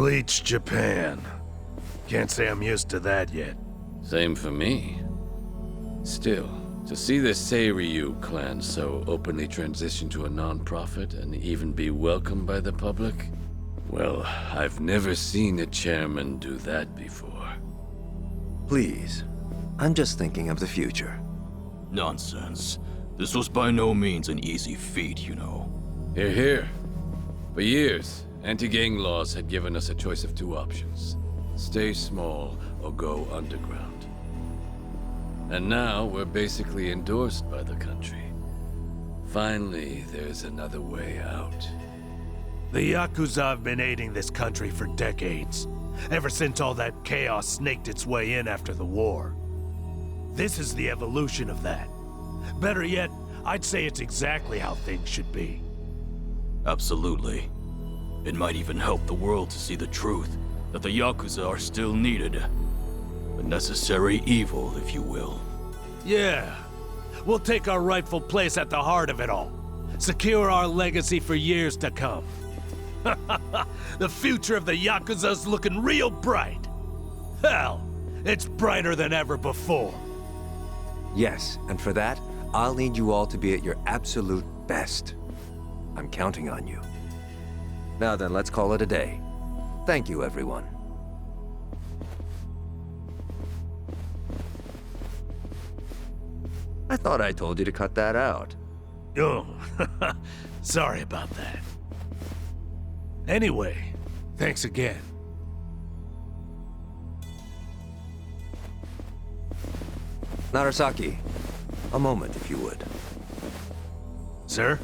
Bleach Japan. Can't say I'm used to that yet. Same for me. Still, to see the Seiryu clan so openly transition to a non-profit and even be welcomed by the public? Well, I've never seen a chairman do that before. Please, I'm just thinking of the future. Nonsense. This was by no means an easy feat, you know. Hear, hear. For years, anti-gang laws had given us a choice of two options. Stay small or go underground. And now we're basically endorsed by the country. Finally, there's another way out. The Yakuza have been aiding this country for decades. Ever since all that chaos snaked its way in after the war. This is the evolution of that. Better yet, I'd say it's exactly how things should be. Absolutely. It might even help the world to see the truth, that the Yakuza are still needed. A necessary evil, if you will. Yeah. We'll take our rightful place at the heart of it all. Secure our legacy for years to come. The future of the Yakuza's looking real bright. Hell, it's brighter than ever before. Yes, and for that, I'll need you all to be at your absolute best. I'm counting on you. Now then, let's call it a day. Thank you, everyone. I thought I told you to cut that out. Oh, sorry about that. Anyway, thanks again. Narasaki, a moment if you would. Sir?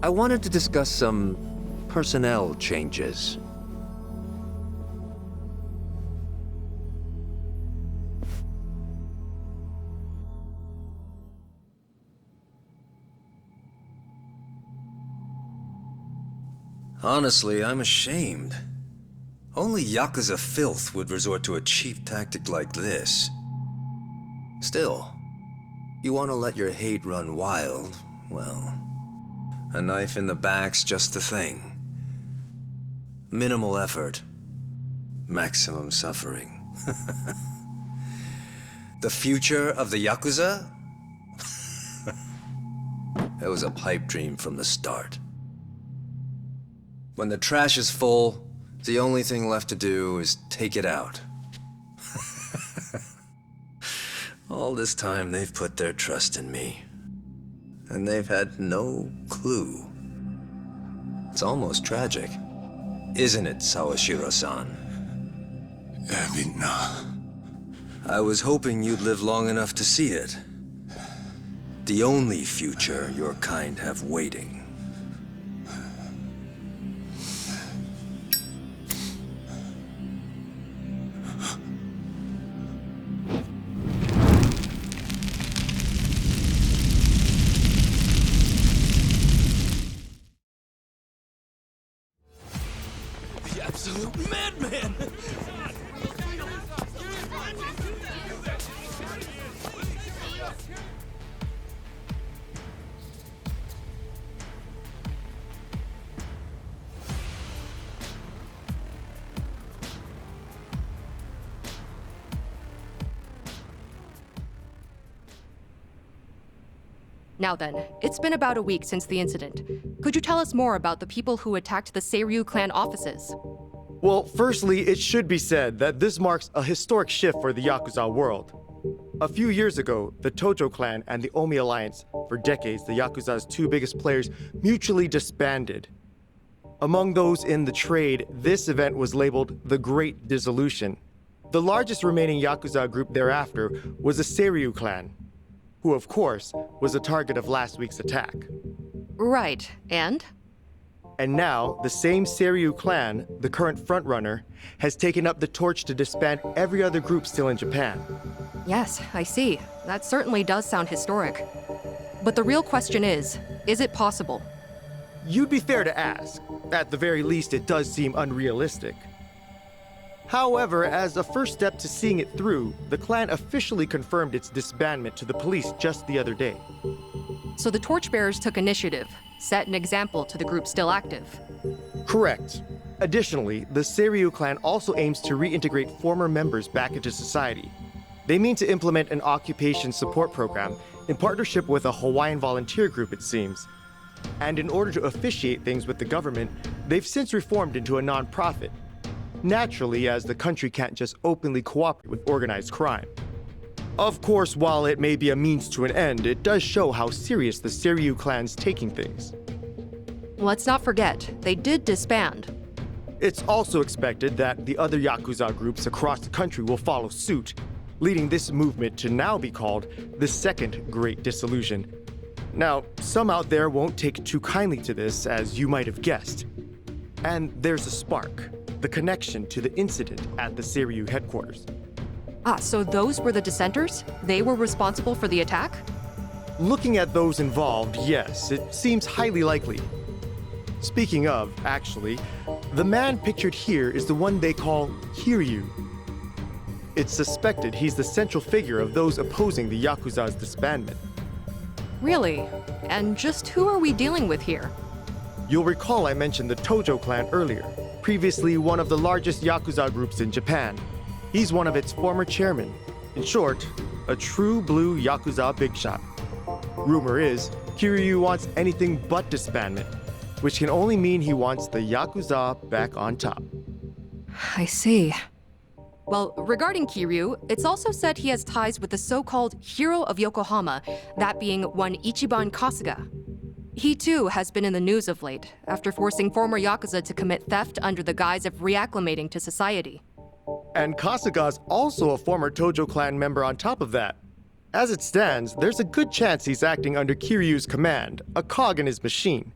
I wanted to discuss some personnel changes. Honestly, I'm ashamed. Only Yakuza filth would resort to a cheap tactic like this. Still, you want to let your hate run wild, well, a knife in the back's just the thing. Minimal effort, maximum suffering. The future of the Yakuza? It was a pipe dream from the start. When the trash is full, the only thing left to do is take it out. All this time, they've put their trust in me. And they've had no clue. It's almost tragic. Isn't it, Sawashiro-san? I was hoping you'd live long enough to see it. The only future your kind have waiting. Absolute madman! Now then, it's been about a week since the incident. Could you tell us more about the people who attacked the Seiryu clan offices? Well, firstly, it should be said that this marks a historic shift for the Yakuza world. A few years ago, the Tojo clan and the Omi Alliance, for decades the Yakuza's two biggest players, mutually disbanded. Among those in the trade, this event was labeled the Great Dissolution. The largest remaining Yakuza group thereafter was the Seiryu clan, who of course was the target of last week's attack. Right, and? And now, the same Seiryu clan, the current frontrunner, has taken up the torch to disband every other group still in Japan. Yes, I see. That certainly does sound historic. But the real question is it possible? You'd be fair to ask. At the very least, it does seem unrealistic. However, as a first step to seeing it through, the clan officially confirmed its disbandment to the police just the other day. So the torchbearers took initiative, set an example to the group still active. Correct. Additionally, the Seiryu clan also aims to reintegrate former members back into society. They mean to implement an occupation support program in partnership with a Hawaiian volunteer group, it seems. And in order to officiate things with the government, they've since reformed into a non-profit. Naturally, as the country can't just openly cooperate with organized crime. Of course, while it may be a means to an end, it does show how serious the Seiryu clan's taking things. Let's not forget, they did disband. It's also expected that the other Yakuza groups across the country will follow suit, leading this movement to now be called the Second Great Dissolution. Now, some out there won't take too kindly to this, as you might have guessed. And there's a spark, the connection to the incident at the Seiryu headquarters. Ah, so those were the dissenters? They were responsible for the attack? Looking at those involved, yes, it seems highly likely. Speaking of, actually, the man pictured here is the one they call Kiryu. It's suspected he's the central figure of those opposing the Yakuza's disbandment. Really? And just who are we dealing with here? You'll recall I mentioned the Tojo clan earlier, previously one of the largest Yakuza groups in Japan. He's one of its former chairmen. In short, a true blue Yakuza big shot. Rumor is, Kiryu wants anything but disbandment, which can only mean he wants the Yakuza back on top. I see. Well, regarding Kiryu, it's also said he has ties with the so-called Hero of Yokohama, that being one Ichiban Kasuga. He too has been in the news of late, after forcing former Yakuza to commit theft under the guise of reacclimating to society. And Kasuga's also a former Tojo clan member on top of that. As it stands, there's a good chance he's acting under Kiryu's command, a cog in his machine.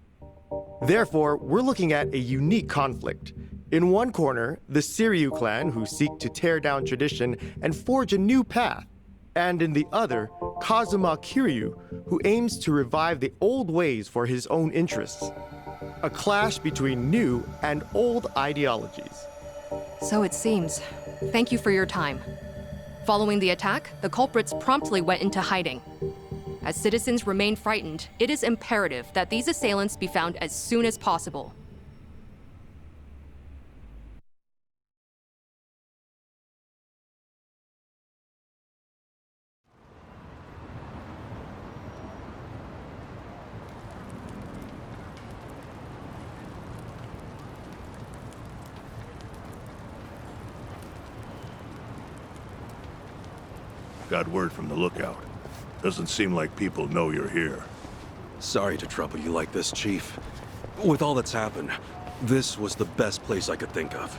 Therefore, we're looking at a unique conflict. In one corner, the Seiryu clan, who seek to tear down tradition and forge a new path. And in the other, Kazuma Kiryu, who aims to revive the old ways for his own interests. A clash between new and old ideologies. So it seems. Thank you for your time. Following the attack, the culprits promptly went into hiding. As citizens remain frightened, it is imperative that these assailants be found as soon as possible. Got word from the lookout. Doesn't seem like people know you're here. Sorry to trouble you like this, Chief. With all that's happened, this was the best place I could think of.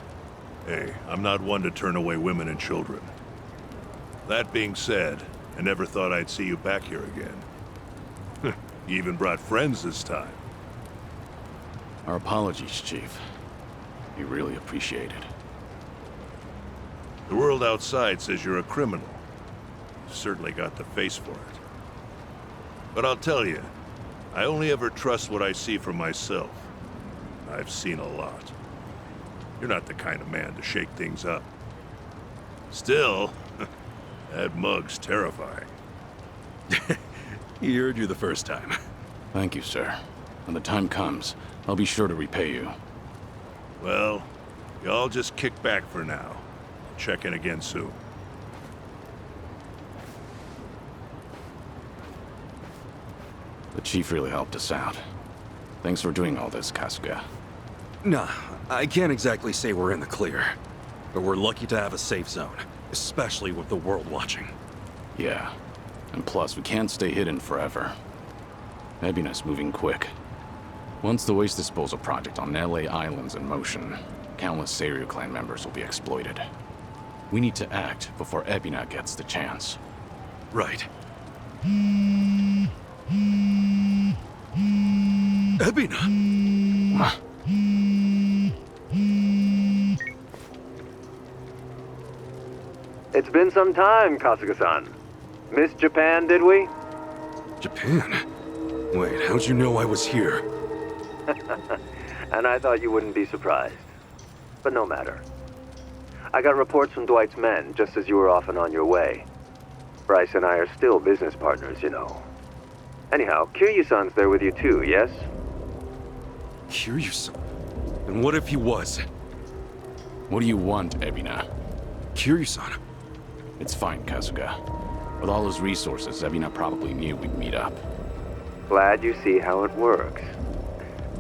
Hey, I'm not one to turn away women and children. That being said, I never thought I'd see you back here again. You even brought friends this time. Our apologies, Chief. We really appreciate it. The world outside says you're a criminal. You've certainly got the face for it. But I'll tell you, I only ever trust what I see for myself. I've seen a lot. You're not the kind of man to shake things up. Still, that mug's terrifying. He heard you the first time. Thank you, sir. When the time comes, I'll be sure to repay you. Well, y'all just kick back for now. Check in again soon. The Chief really helped us out. Thanks for doing all this, Kasuga. Nah, I can't exactly say we're in the clear. But we're lucky to have a safe zone, especially with the world watching. Yeah. And plus, we can't stay hidden forever. Ebina's moving quick. Once the waste disposal project on LA Island's in motion, countless Seiryu clan members will be exploited. We need to act before Ebina gets the chance. Right. Ebina! It's been some time, Kasuga-san. Missed Japan, did we? Japan? Wait, how'd you know I was here? And I thought you wouldn't be surprised. But no matter. I got reports from Dwight's men just as you were off and on your way. Bryce and I are still business partners, you know. Anyhow, Kiryu-san's there with you too, yes? Kiryu-san? And what if he was? What do you want, Ebina? Kiryu-san. It's fine, Kasuga. With all his resources, Ebina probably knew we'd meet up. Glad you see how it works.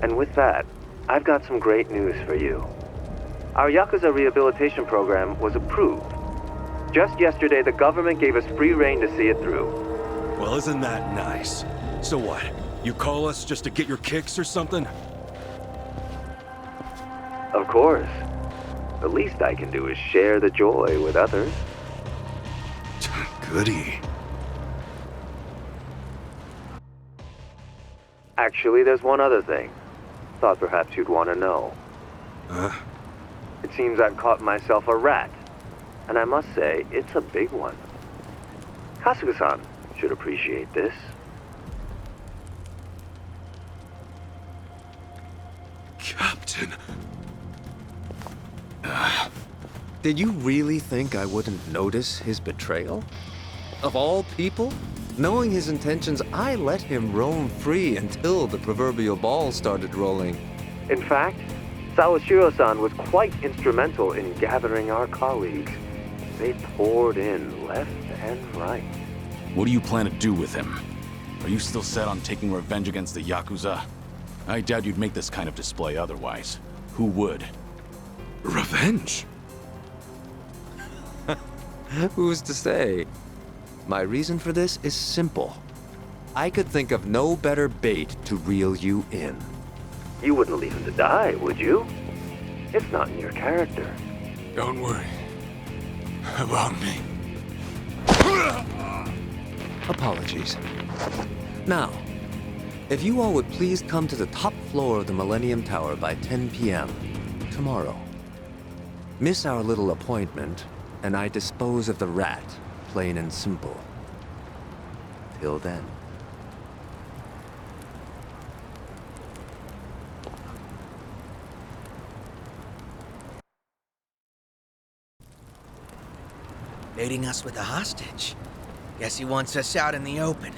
And with that, I've got some great news for you. Our Yakuza rehabilitation program was approved. Just yesterday, the government gave us free rein to see it through. Well, isn't that nice? So what? You call us just to get your kicks or something? Of course. The least I can do is share the joy with others. Goody. Actually, there's one other thing. Thought perhaps you'd want to know. Huh? It seems I've caught myself a rat. And I must say, it's a big one. Kasuga-san should appreciate this. Captain. Did you really think I wouldn't notice his betrayal? Of all people? Knowing his intentions, I let him roam free until the proverbial ball started rolling. In fact, Sawashiro-san was quite instrumental in gathering our colleagues. They poured in left and right. What do you plan to do with him? Are you still set on taking revenge against the Yakuza? I doubt you'd make this kind of display otherwise. Who would? Revenge? Who's to say? My reason for this is simple. I could think of no better bait to reel you in. You wouldn't leave him to die, would you? It's not in your character. Don't worry about me. Apologies. Now, if you all would please come to the top floor of the Millennium Tower by 10 p.m. tomorrow. Miss our little appointment, and I dispose of the rat, plain and simple. Till then. Baiting us with a hostage. Guess he wants us out in the open.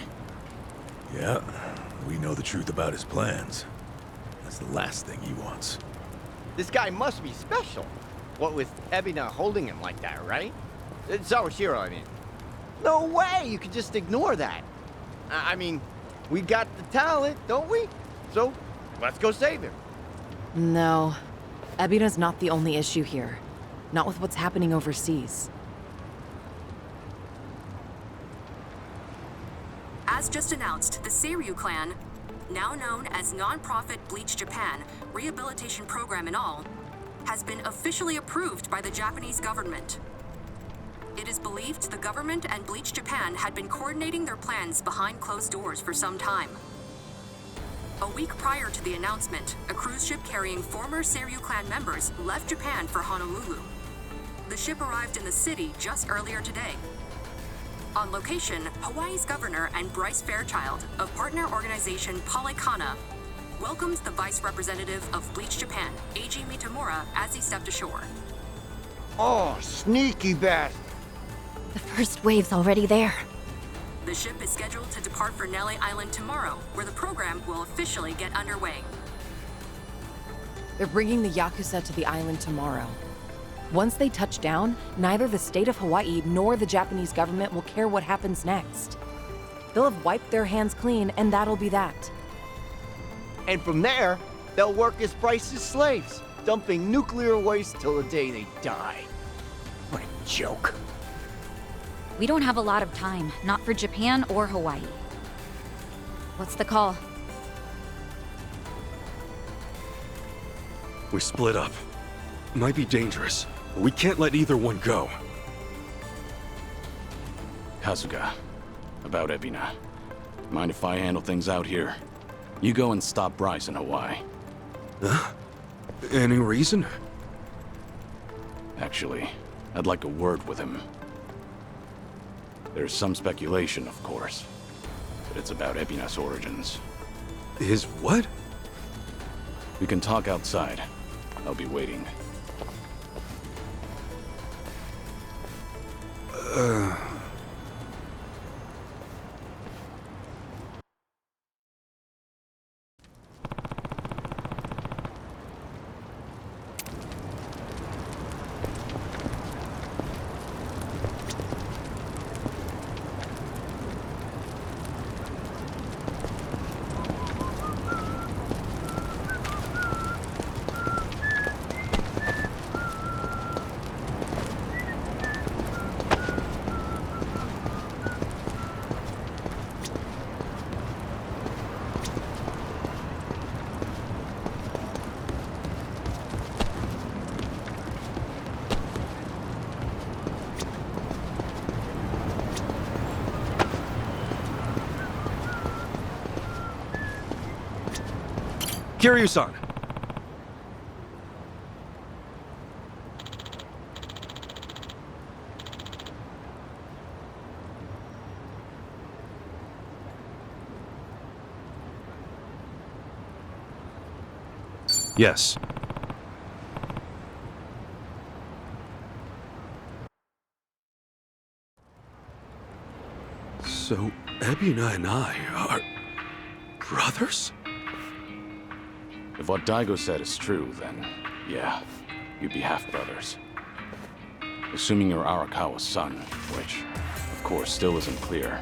Yeah, we know the truth about his plans. That's the last thing he wants. This guy must be special. What with Ebina holding him like that, right? Sawashiro, I mean. No way you could just ignore that. I mean, we got the talent, don't we? So, let's go save him. No. Ebina's not the only issue here. Not with what's happening overseas. As just announced, the Seiryu clan, now known as non-profit Bleach Japan, rehabilitation program and all, has been officially approved by the Japanese government. It is believed the government and Bleach Japan had been coordinating their plans behind closed doors for some time. A week prior to the announcement, a cruise ship carrying former Seiryu clan members left Japan for Honolulu. The ship arrived in the city just earlier today. On location, Hawaii's governor and Bryce Fairchild of partner organization Palekana welcomes the vice representative of Bleach Japan, Eiji Mitamura, as he stepped ashore. Oh, sneaky bastard. The first wave's already there. The ship is scheduled to depart for Nele Island tomorrow, where the program will officially get underway. They're bringing the Yakuza to the island tomorrow. Once they touch down, neither the state of Hawaii nor the Japanese government will care what happens next. They'll have wiped their hands clean, and that'll be that. And from there, they'll work as Bryce's slaves, dumping nuclear waste till the day they die. What a joke. We don't have a lot of time, not for Japan or Hawaii. What's the call? We split up. Might be dangerous, but we can't let either one go. Kasuga, about Ebina. Mind if I handle things out here? You go and stop Bryce in Hawaii. Huh? Any reason? Actually, I'd like a word with him. There's some speculation, of course, but it's about Ebina's origins. His what? We can talk outside. I'll be waiting. Kiryu-san. Yes. So, Ebina and I are brothers? If what Daigo said is true, then yeah, you'd be half-brothers. Assuming you're Arakawa's son, which, of course, still isn't clear.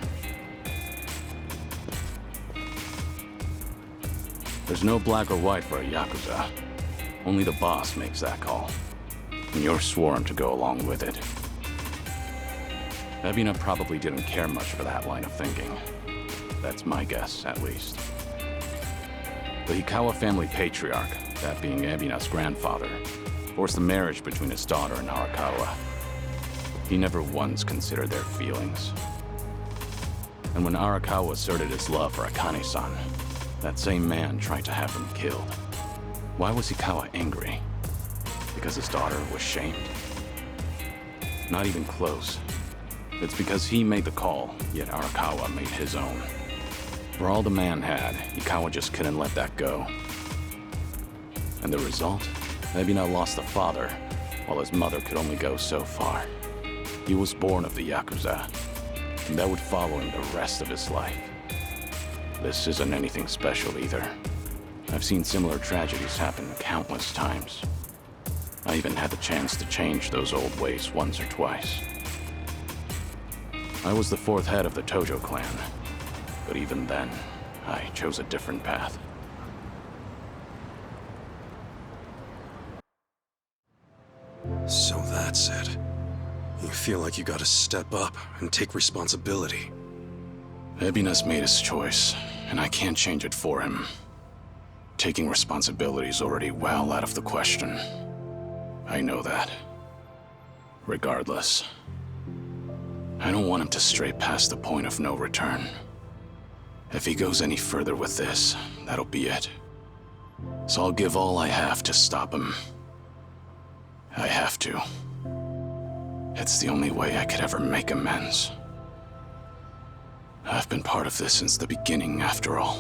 There's no black or white for a Yakuza. Only the boss makes that call. And you're sworn to go along with it. Ebina probably didn't care much for that line of thinking. That's my guess, at least. The Hikawa family patriarch, that being Ebina's grandfather, forced the marriage between his daughter and Arakawa. He never once considered their feelings. And when Arakawa asserted his love for Akane-san, that same man tried to have him killed. Why was Hikawa angry? Because his daughter was shamed? Not even close. It's because he made the call, yet Arakawa made his own. For all the man had, Hikawa just couldn't let that go. And the result? Ebina lost a father, while his mother could only go so far. He was born of the Yakuza, and that would follow him the rest of his life. This isn't anything special either. I've seen similar tragedies happen countless times. I even had the chance to change those old ways once or twice. I was the fourth head of the Tojo clan, but even then, I chose a different path. So that's it. You feel like you gotta step up and take responsibility. Ebina's made his choice, and I can't change it for him. Taking responsibility is already well out of the question. I know that. Regardless, I don't want him to stray past the point of no return. If he goes any further with this, that'll be it. So I'll give all I have to stop him. I have to. It's the only way I could ever make amends. I've been part of this since the beginning, after all.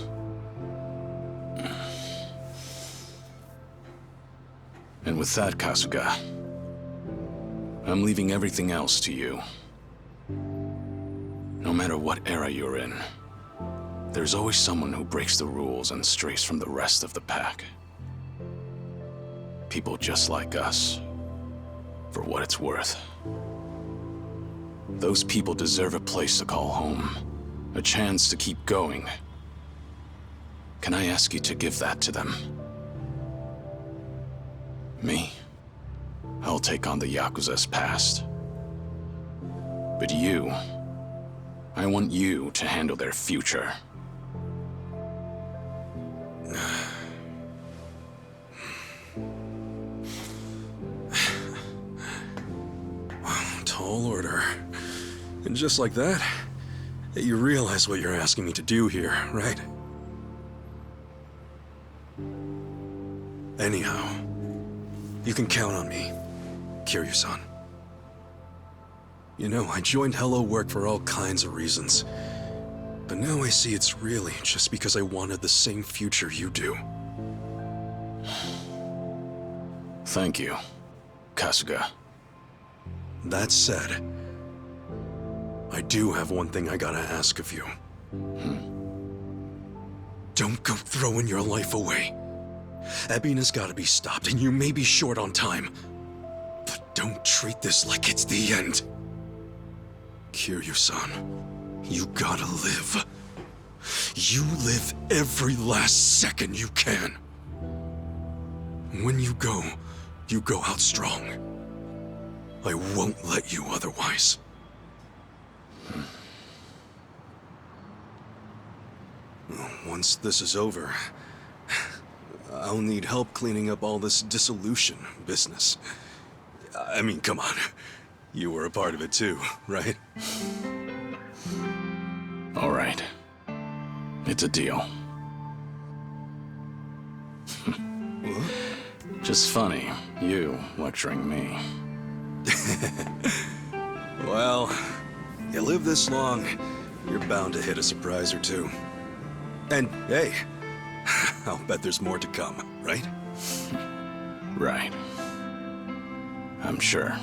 And with that, Kasuga, I'm leaving everything else to you. No matter what era you're in, there's always someone who breaks the rules and strays from the rest of the pack. People just like us, for what it's worth. Those people deserve a place to call home, a chance to keep going. Can I ask you to give that to them? Me? I'll take on the Yakuza's past. But you, I want you to handle their future. Tall order. And just like that, you realize what you're asking me to do here, right? Anyhow, you can count on me, Kiryu-san. You know, I joined Hello Work for all kinds of reasons. But now I see it's really just because I wanted the same future you do. Thank you, Kasuga. That said, I do have one thing I gotta ask of you. Don't go throwing your life away. Ebina's gotta be stopped, and you may be short on time. But don't treat this like it's the end. Kiryu-san, you gotta live. You live every last second you can. When you go out strong. I won't let you otherwise. Once this is over, I'll need help cleaning up all this dissolution business. I mean, come on. You were a part of it too, right? All right. It's a deal. Just funny, you lecturing me. Well, you live this long, you're bound to hit a surprise or two. And hey, I'll bet there's more to come, right? Right. I'm sure.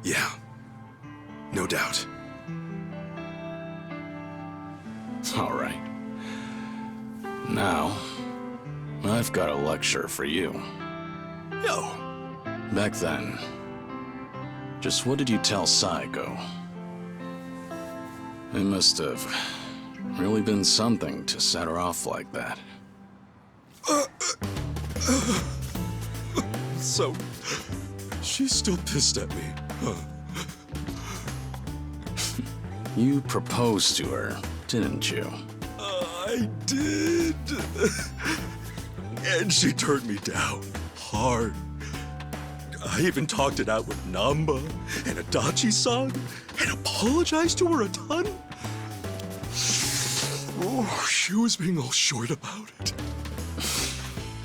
Yeah, no doubt. All right. Now, I've got a lecture for you. No. Back then, just what did you tell Saigo? It must have really been something to set her off like that. So, she's still pissed at me, huh? You proposed to her, didn't you? I did. And she turned me down hard. I even talked it out with Namba and Adachi-san and apologized to her a ton. Oh, she was being all short about it.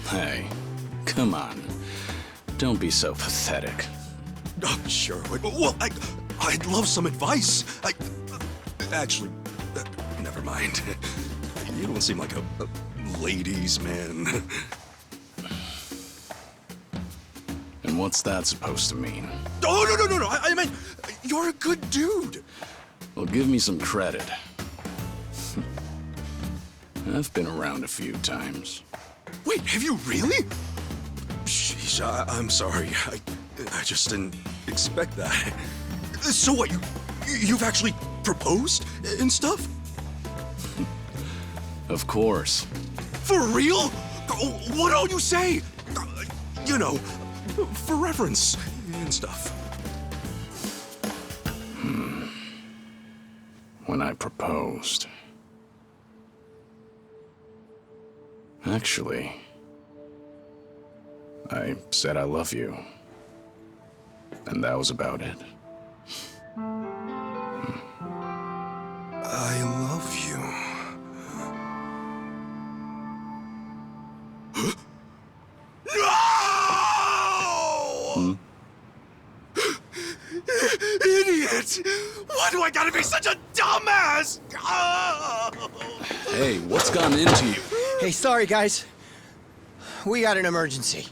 Hey, come on. Don't be so pathetic. Oh, sure. Well, I'd love some advice. Actually, never mind. You don't seem like a ladies' man. And what's that supposed to mean? Oh, no. I meant, you're a good dude. Well, give me some credit. I've been around a few times. Wait, have you really? Sheesh, I'm sorry. I just didn't expect that. So what, you've actually proposed and stuff? Of course. For real? What all you say? You know, for reference and stuff. When I proposed. Actually, I said I love you. And that was about it. I love you. No! Idiot! Why do I gotta be such a dumbass? Hey, what's gotten into you? Hey, sorry, guys. We got an emergency.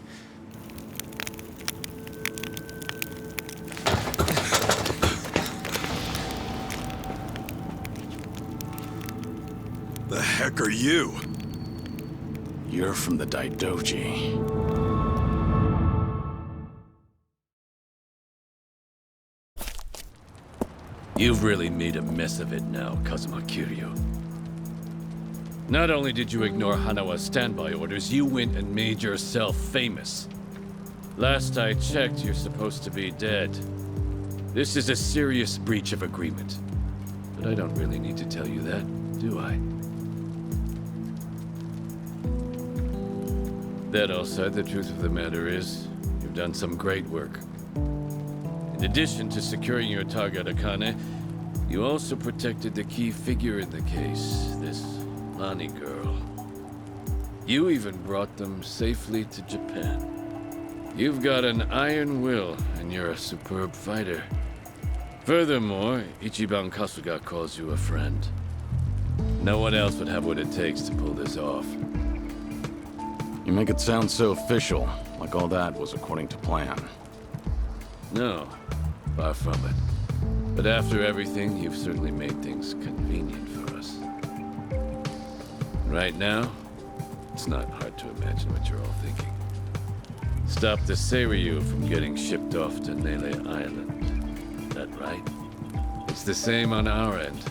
The heck are you? You're from the Daidoji. You've really made a mess of it now, Kazuma Kiryu. Not only did you ignore Hanawa's standby orders, you went and made yourself famous. Last I checked, you're supposed to be dead. This is a serious breach of agreement. But I don't really need to tell you that, do I? That all said, the truth of the matter is, you've done some great work. In addition to securing your target, Akane, you also protected the key figure in the case, this Lani girl. You even brought them safely to Japan. You've got an iron will, and you're a superb fighter. Furthermore, Ichiban Kasuga calls you a friend. No one else would have what it takes to pull this off. You make it sound so official, like all that was according to plan. No, far from it. But after everything, you've certainly made things convenient for us. Right now, it's not hard to imagine what you're all thinking. Stop the Seiryu from getting shipped off to Nele Island. That right? It's the same on our end.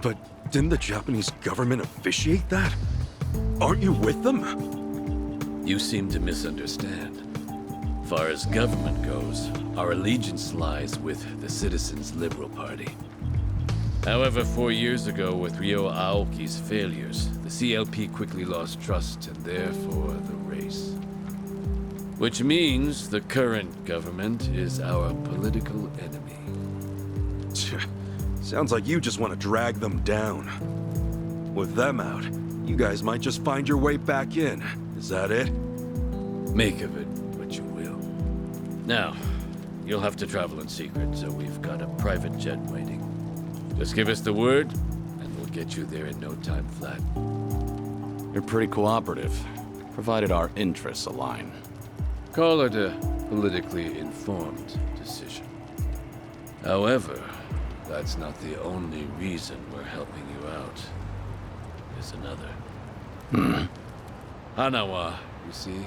But didn't the Japanese government officiate that? Aren't you with them? You seem to misunderstand. Far as government goes, our allegiance lies with the Citizens' Liberal Party. However, 4 years ago, with Ryo Aoki's failures, the CLP quickly lost trust and therefore the race. Which means the current government is our political enemy. Sounds like you just want to drag them down. With them out, you guys might just find your way back in Is that it? Make of it what you will. Now, you'll have to travel in secret, so we've got a private jet waiting. Just give us the word, and we'll get you there in no time flat. You're pretty cooperative, provided our interests align. Call it a politically informed decision. However, that's not the only reason we're helping you out. There's another. Hanawa, you see,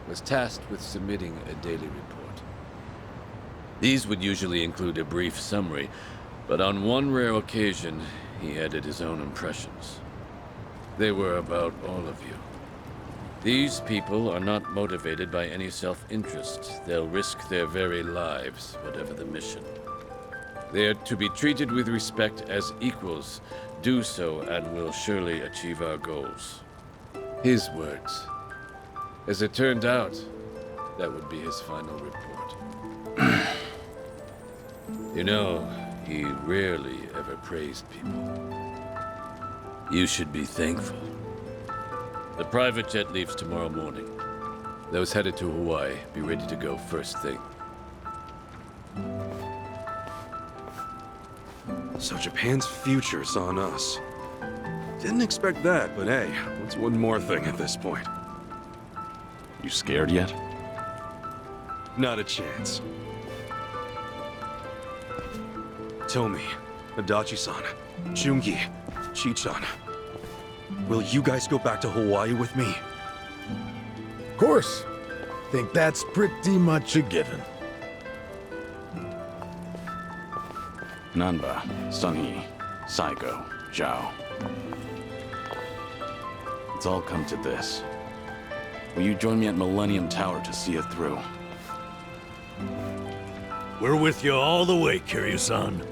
was tasked with submitting a daily report. These would usually include a brief summary, but on one rare occasion, he added his own impressions. They were about all of you. These people are not motivated by any self-interest. They'll risk their very lives, whatever the mission. They are to be treated with respect as equals. Do so, and we'll surely achieve our goals. His words. As it turned out, that would be his final report. You know, he rarely ever praised people. You should be thankful. The private jet leaves tomorrow morning. Those headed to Hawaii, be ready to go first thing. So Japan's future's on us. Didn't expect that, but hey, what's one more thing at this point? You scared yet? Not a chance. Tomi, Adachi-san, Jungi, Chi-chan. Will you guys go back to Hawaii with me? Of course. Think that's pretty much a given. Nanba, Sunhee, Saiko, Zhao. It's all come to this. Will you join me at Millennium Tower to see it through? We're with you all the way, Kiryu-san.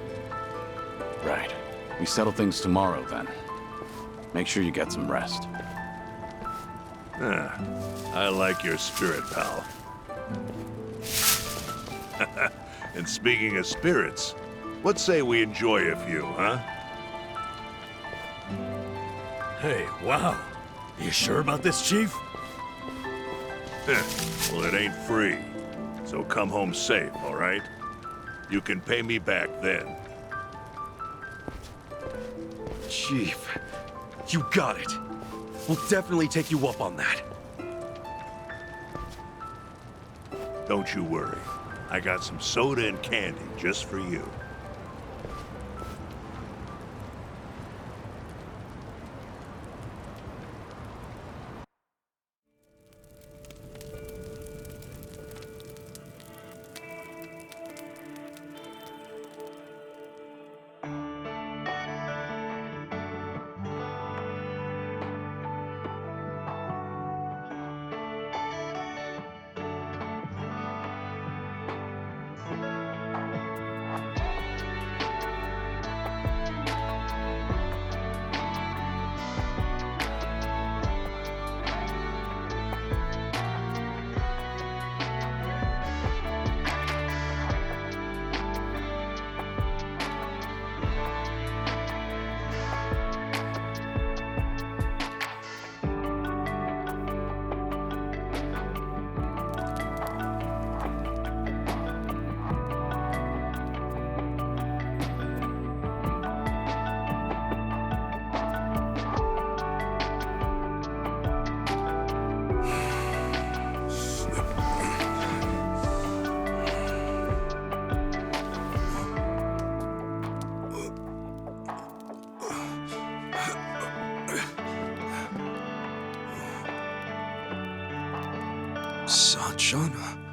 Right. We settle things tomorrow, then. Make sure you get some rest. I like your spirit, pal. And speaking of spirits, what say we enjoy a few, huh? Hey, wow. You sure about this, Chief? Well, it ain't free. So come home safe, all right? You can pay me back then. Chief, you got it. We'll definitely take you up on that. Don't you worry. I got some soda and candy just for you. Sanjana.